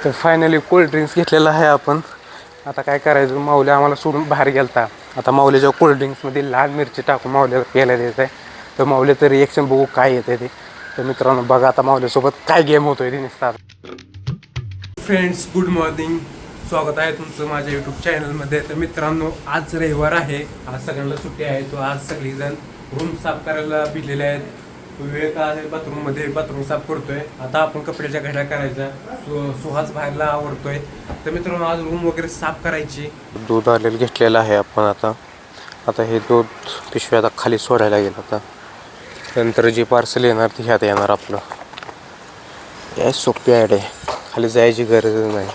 तर finally cold drinks घेतलेला आहे आपण. आता काय करायचं, माऊली आम्हाला सोडून बाहेर गेलता. आता माऊलीच्या कोल्ड्रिंक्समध्ये लाल मिरची टाकून माऊलीला प्यायला द्यायचं आहे. तर माऊलीचं रिएक्शन बघू काय येते ते. तर मित्रांनो बघा आता माऊलीसोबत काय गेम होतोय ते नुसता. फ्रेंड्स गुड मॉर्निंग, स्वागत आहे तुमचं माझ्या यूट्यूब चॅनलमध्ये. तर मित्रांनो आज रविवार आहे, आज सगळ्यांना सुट्टी आहे. तो आज सगळीजण रूम साफ करायला भिडलेले आहेत. वेळ का आहे बाथरूममध्ये, बाथरूम साफ करतोय. आता आपण कपड्याच्या घड्या करायचा. सुहास बाहेरला आवडतोय. तर मित्रांनो आज रूम वगैरे साफ करायची. दूध आलेलं घेतलेलं आहे आपण. आता हे दूध पिशवी आता खाली सोडायला गेलं. आता नंतर जे पार्सल येणार ते ह्यात येणार आपलं. या सोपी आहे, खाली जायची गरज नाही.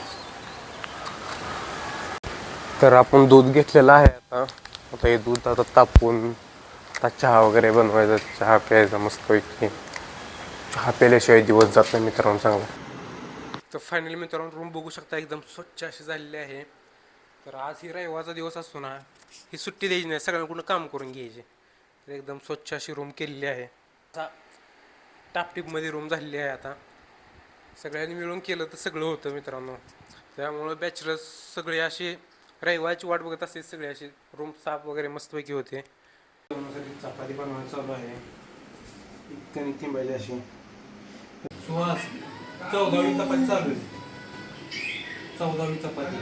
तर आपण दूध घेतलेलं आहे. आता हे दूध आता तापवून आता चहा वगैरे बनवायचा, चहा प्यायचा मस्तपैकी. चहा प्यायल्याशिवाय दिवस जात नाही मित्रांनो चांगला. तर फायनली मित्रांनो रूम बघू शकता, एकदम स्वच्छ अशी झालेली आहे. तर आज ही रविवारचा दिवस असतो ना, ही सुट्टी द्यायची नाही, सगळ्यांकडून काम करून घ्यायचे. तर एकदम स्वच्छ अशी रूम केलेली आहे. टापटीपमध्ये रूम झालेली आहे. आता सगळ्यांनी मिळून केलं तर सगळं होतं मित्रांनो. त्यामुळं बॅचलर्स सगळे असे रविवारची वाट बघत असते, सगळे असे रूम साफ वगैरे मस्तपैकी होते. चपाती बनवायला चालू आहे, इतकं थिंबायची अशी. सुहास 14वी चपाती चालू आहे, 14वी चपाती.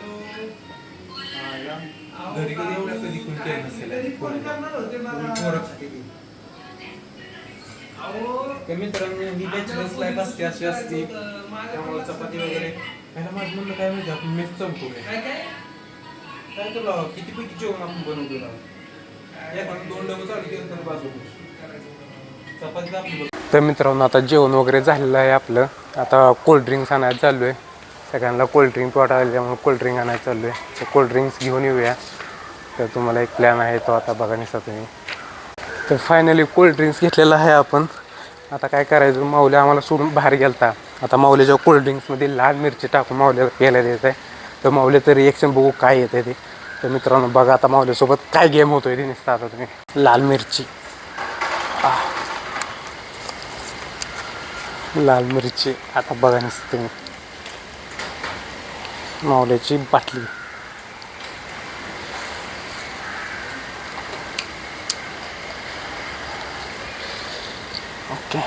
घरी कधी एवढ्या कधी कोण केलं नसेल. मित्रांनो ही बॅचलर्स लाईफ असते, अशी असते. त्यामुळे चपाती वगैरे पहिला माझं म्हणणं काय माहिती, आपण मेस चमकूया काय तुला किती पैकी जेवण आपण बनवतो. तर मित्रांनो आता जेवण वगैरे झालेलं आहे आपलं. आता कोल्ड्रिंक्स आणायला चालू आहे. सगळ्यांना कोल्ड्रिंक वाटायला त्यामुळे कोल्ड्रिंक आणायला चालू आहे. तर कोल्ड्रिंक्स घेऊन येऊया. तर तुम्हाला एक प्लॅन आहे तो आता बघा निसा तुम्ही. तर फायनली कोल्ड्रिंक्स घेतलेला आहे आपण. आता काय करायचं, माऊली आम्हाला सोडून बाहेर गेलता. आता माऊलीच्या कोल्ड्रिंक्समध्ये लाल मिरची टाकून माऊलीला प्यायला द्यायचं आहे. तर माऊलीचं रिएक्शन बघू काय येते ते. तर मित्रांनो बघा आता माऊलीसोबत काय गेम होतोय ते नुसता. आता तुम्ही लाल मिरची, लाल मिरची आता बघा नुसतं तुम्ही. माऊलीची बाटली, ओके.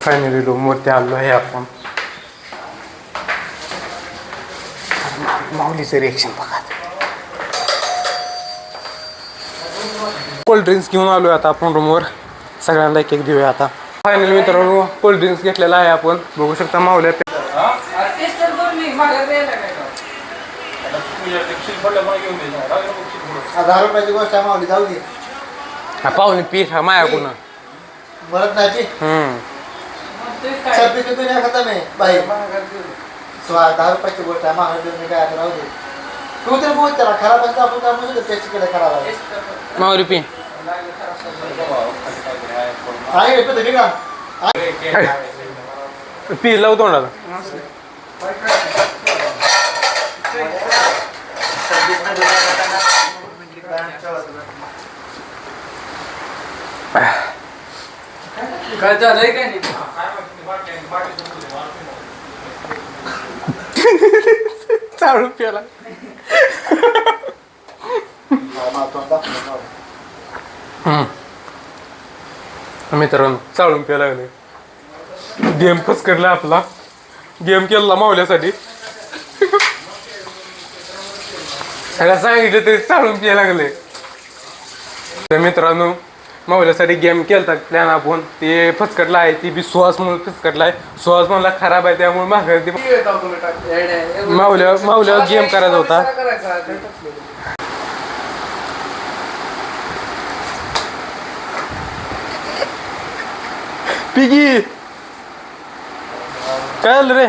फायनली रूमवरती आलो आहे आपण. माऊलीचं रिएक्शन बघा. कोल्ड्रिंक्स घेऊन आलो आहे आता आपण रूमवर. सगळ्यांना एक एक देऊया आता. फायनली मित्रांनो कोल्ड्रिंक्स घेतलेला आहे आपण. बघू शकता माऊल्या पाहुणे पीठ मायाकडून मरत नाही. 26 दुनिया खतम आहे बाई. 10 रुपयाची गोष्ट आहे, महाराज काय आता राहू दे. तू तर बोल त्याला खराब असतं, आपण काय म्हणतो त्याची केलं खराब आहे. माऊली पी आहे तुम्ही का पी लाव तोंडाला. काय झालंय काय नाही चाळून प्याला. मित्रांनो चाळून प्यायला लागले. गेम पचकडला आपला. गेम केला मावल्यासाठी. सगळं सांगितलं तरी चाळून प्यायला लागले. तर मित्रांनो मावल्यासाठी गेम केलता प्लॅन आपण. ते फसकटला आहे, ती बी सुहास म्हणून फसकटला आहे. सुहास म्हणला खराब आहे त्यामुळे माघारी मावल्या गेम करायचा होता. पिगी काय झालं रे,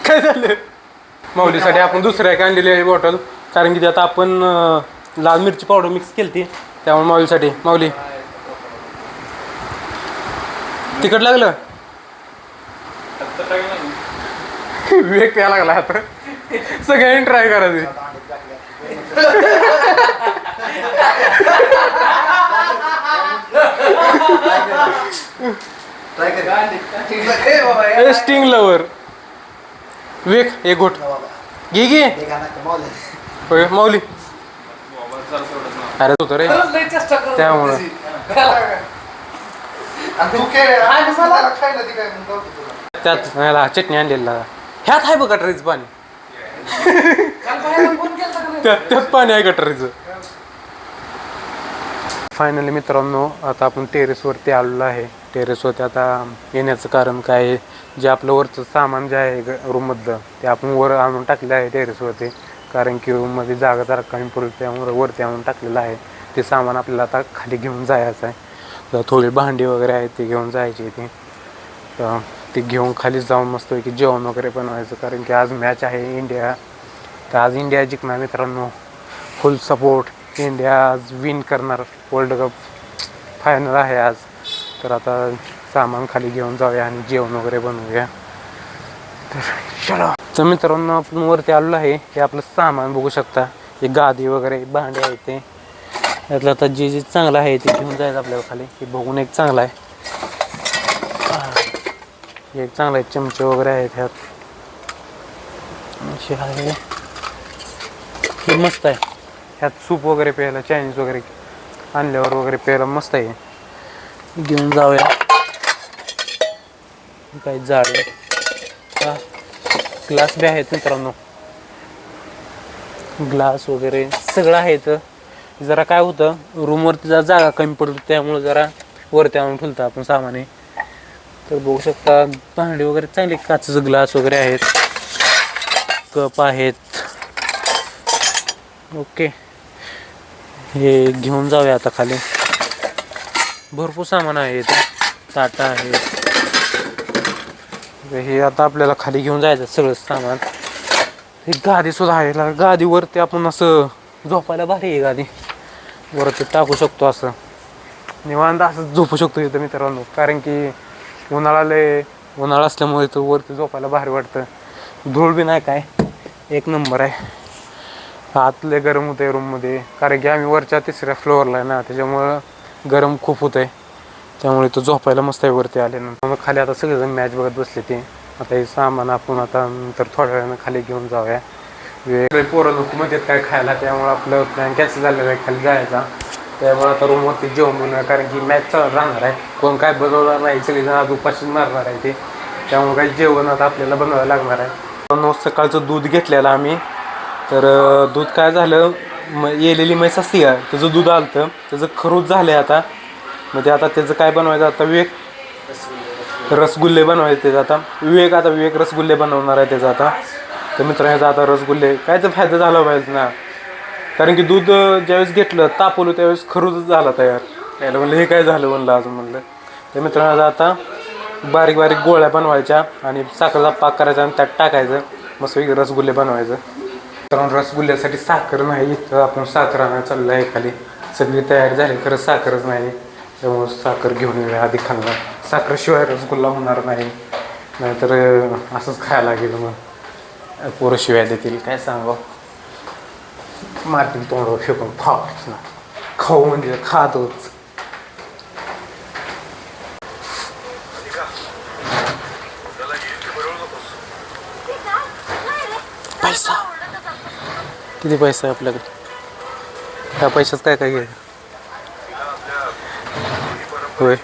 काय झालं. माऊलीसाठी आपण दुसऱ्या एक आणलेली आहे बॉटल. कारण की त्यात आपण लाल मिरची पावडर मिक्स केली ती, त्यामुळे माऊलीसाठी. माऊली तिकट लागलं विवेक प्या लागला आता सगळ्यांनी ट्राय करायचे ट्राय कर स्टिंग लवर विवेक एक घोट घे घे होय माऊली अरे तू तर रे त्यामुळं त्यात याला चटणी आणलेला ह्यात आहे बघ गटरीचं पाणी त्यात पाणी आहे गटरीचं फायनली मित्रांनो आता आपण टेरेसवरती आलेलो आहे टेरेसवरती आता येण्याचं कारण काय आहे जे आपलं वरचं सामान जे आहे रूममधलं ते आपण वर आणून टाकलं आहे टेरेसवरती कारण की रूममध्ये जागा जरा कमी पडली त्यामुळे वरती आणून टाकलेलं आहे ते सामान आपल्याला आता खाली घेऊन जायचं आहे तर थोडी भांडी वगैरे आहेत ते घेऊन जायची ती तर ते घेऊन खाली जाऊन मस्त की जेवण वगैरे बनवायचं कारण की आज मॅच आहे इंडिया तर आज इंडिया जिंकणार मित्रांनो फुल सपोर्ट इंडिया आज विन करणार वर्ल्ड कप फायनल आहे आज तर आता सामान खाली घेऊन जाऊया आणि जेवण वगैरे बनवूया तर चला तर मित्रांनो आपण वरती आलेलो आहे हे आपलं सामान बघू शकता हे गादी वगैरे भांडे आहेत ते यातलं आता जे जे चांगलं आहे ते घेऊन जायचं आपल्याला खाली हे बघून एक चांगलं आहे एक चांगला आहे चमचे वगैरे आहेत ह्यात असे आहे हे मस्त आहे ह्यात सूप वगैरे प्यायला चायनीज वगैरे आणल्यावर वगैरे प्यायला मस्त आहे घेऊन जाऊया काही जाड ग्लास बी आहेत मित्रांनो ग्लास वगैरे सगळं आहे तर जरा काय होतं रूमवरती जरा जागा कमी पडतो त्यामुळे जरा वरती आणून ठेवतं आपण सामाने तर बघू शकता भांडी वगैरे चांगली काचेचं ग्लास वगैरे आहेत कप आहेत ओके हे घेऊन जाऊया आता खाली भरपूर सामान आहे ताटा आहेत हे आता आपल्याला खाली घेऊन जायचं सगळं सामान हे गादी सुद्धा आहे गादीवरती आपण असं झोपायला भारी आहे गादी वरती टाकू शकतो असं निवांत असं झोपू शकतो इथं मित्रांनो कारण की उन्हाळा असल्यामुळे तो वरती झोपायला भारी वाटतं धूळ बी नाही काय एक नंबर आहे आतले गरम होतं आहे रूममध्ये कारण की आम्ही वरच्या तिसऱ्या फ्लोअरला आहे ना त्याच्यामुळं गरम खूप होतं आहे त्यामुळे तो झोपायला मस्त आहे वरती आल्यानंतर मग खाली आता सगळेजण मॅच बघत बसले ते आता हे सामान आपण आता नंतर थोड्या वेळानं खाली घेऊन जाऊया वेगळे पोरं लोक म्हणतात काय खायला त्यामुळे आपलं प्लॅन कॅन्सल झालेला आहे खाली जायचा त्यामुळे आता रूमवरती जेवण बनवूया कारण की मॅच चालू राहणार आहे कोण काय बनवणार नाही सगळेजण आज उपाशी मारणार आहे ते त्यामुळे काही जेवण आता आपल्याला बनवायला लागणार आहे सकाळचं दूध घेतलेलं आम्ही तर दूध काय झालं येलेली म्हैस असते का त्याचं दूध आलं त्याचं खरूच झालं आहे आता म्हणजे आता त्याचं काय बनवायचं आता विवेक रसगुल्ले बनवायचे त्याचं आता विवेक रसगुल्ले बनवणार आहे त्याचं आता तर मित्रांनो आता रसगुल्ले काय तर फायदा झाला पाहिजे ना कारण की दूध ज्यावेळेस घेतलं तापवलं त्यावेळेस खरूच झाला तयार त्याला म्हणलं हे काय झालं म्हणलं अजून म्हणलं तर मित्रांनो आता बारीक बारीक गोळ्या बनवायच्या आणि साखरेचा पाक करायचा आणि त्यात टाकायचं मस्त वेगळे रसगुल्ले बनवायचं तर रसगुल्ल्यासाठी साखर नाही इथं आपण साखर आणायला चाललं आहे खाली सगळी तयारी झाली खरं साखरच नाही त्यामुळं साखर घेऊन येऊया आधी खाल्ला साखरेशिवाय रसगुल्ला होणार नाही नाहीतर असंच खायला लागेल मग पोरं शिवाय देतील काय सांगावं मारतील तोंडावर फेकून फावच ना खाऊ म्हणजे खातोच पैसा किती पैसा आहे आपल्याकडे ह्या पैशाच काय काय घे होय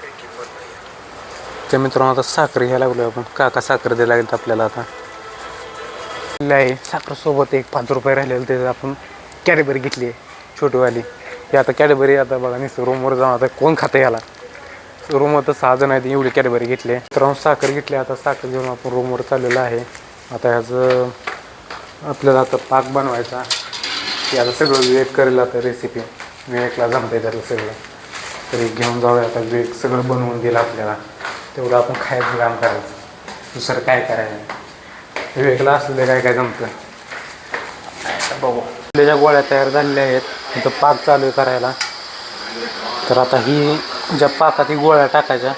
त्या मित्रांनो आता साखर घ्यायला लागलो आपण काका साखर द्यायला लागेल आपल्याला आता आहे साखरेसोबत एक 5 रुपये राहिलेलं ते आपण कॅडबरी घेतली आहे छोटीवाली ही आता कॅडबरी आता बघा नुसतं रूमवर जाऊन आता कोण खातं याला रूमवर तर 6 जण आहेत एवढी कॅडबरी घेतली आहे तर साखर घेतली आता साखर घेऊन आपण रूमवर चाललेलं आहे आता ह्याचं आपल्याला आता पाक बनवायचा की आता सगळं विवेक करेल आता रेसिपी विवेकला जमते त्याला सगळं तरी घेऊन जाऊया आता विवेक सगळं बनवून दिलं आपल्याला तेवढं आपण खायचं काम करायचं दुसरं काय करायचं विवेकला असलेलं काय काय जमतं बघू आपल्या गोळ्या तयार झालेल्या आहेत इथं पाक चालू आहे करायला तर आता ही ज्या पाकात ही गोळ्या टाकायच्या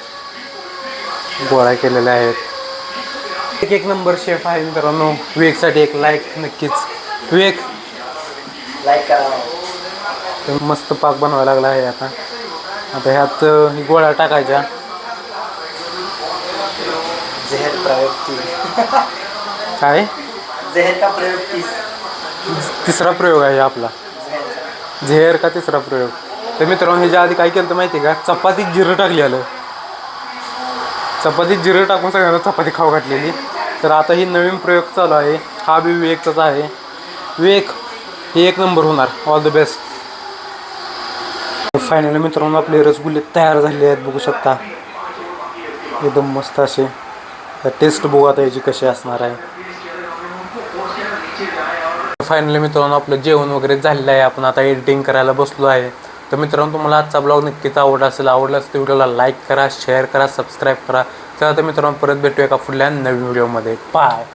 गोळा केलेल्या आहेत. एक नंबर शेफ आहे मित्रांनो. विवेकसाठी एक लाईक नक्कीच. विवेक लाईक करा. तर मस्त पाक बनवायला लागला आहे. आता ह्यात गोळ्या टाकायच्या. जहर प्रयोग 3. काय जहर का प्रयोग 30. तिसरा प्रयोग आहे आपला. झेअर का तिसरा प्रयोग. तर मित्रांनो ह्याच्या आधी काय केलं तर माहिती आहे का, चपातीत जिरं टाकली आलं. चपातीत जिरं टाकून सगळ्यांना चपाती खाऊ घातलेली. तर आता ही नवीन प्रयोग चालू आहे. हा बी विवेकचाच आहे. विवेक हे एक नंबर होणार. All the best. फायनली मित्रांनो आपले रसगुल्ले तयार झाले आहेत. बघू शकता एकदम मस्त असे. तर टेस्ट बघू आता याची कशी असणार आहे. फायनली मित्रांनो आपलं जेवण वगैरे झालेलं आहे. आपण आता एडिटिंग करायला बसलो आहे. तर मित्रांनो तुम्हाला आजचा ब्लॉग नक्कीच आवडला असेल. आवडलाच तर व्हिडिओला लाईक करा, शेअर करा, सबस्क्राईब करा. चला तर मित्रांनो परत भेटूया एका पुढल्या नवीन व्हिडिओमध्ये. बाय.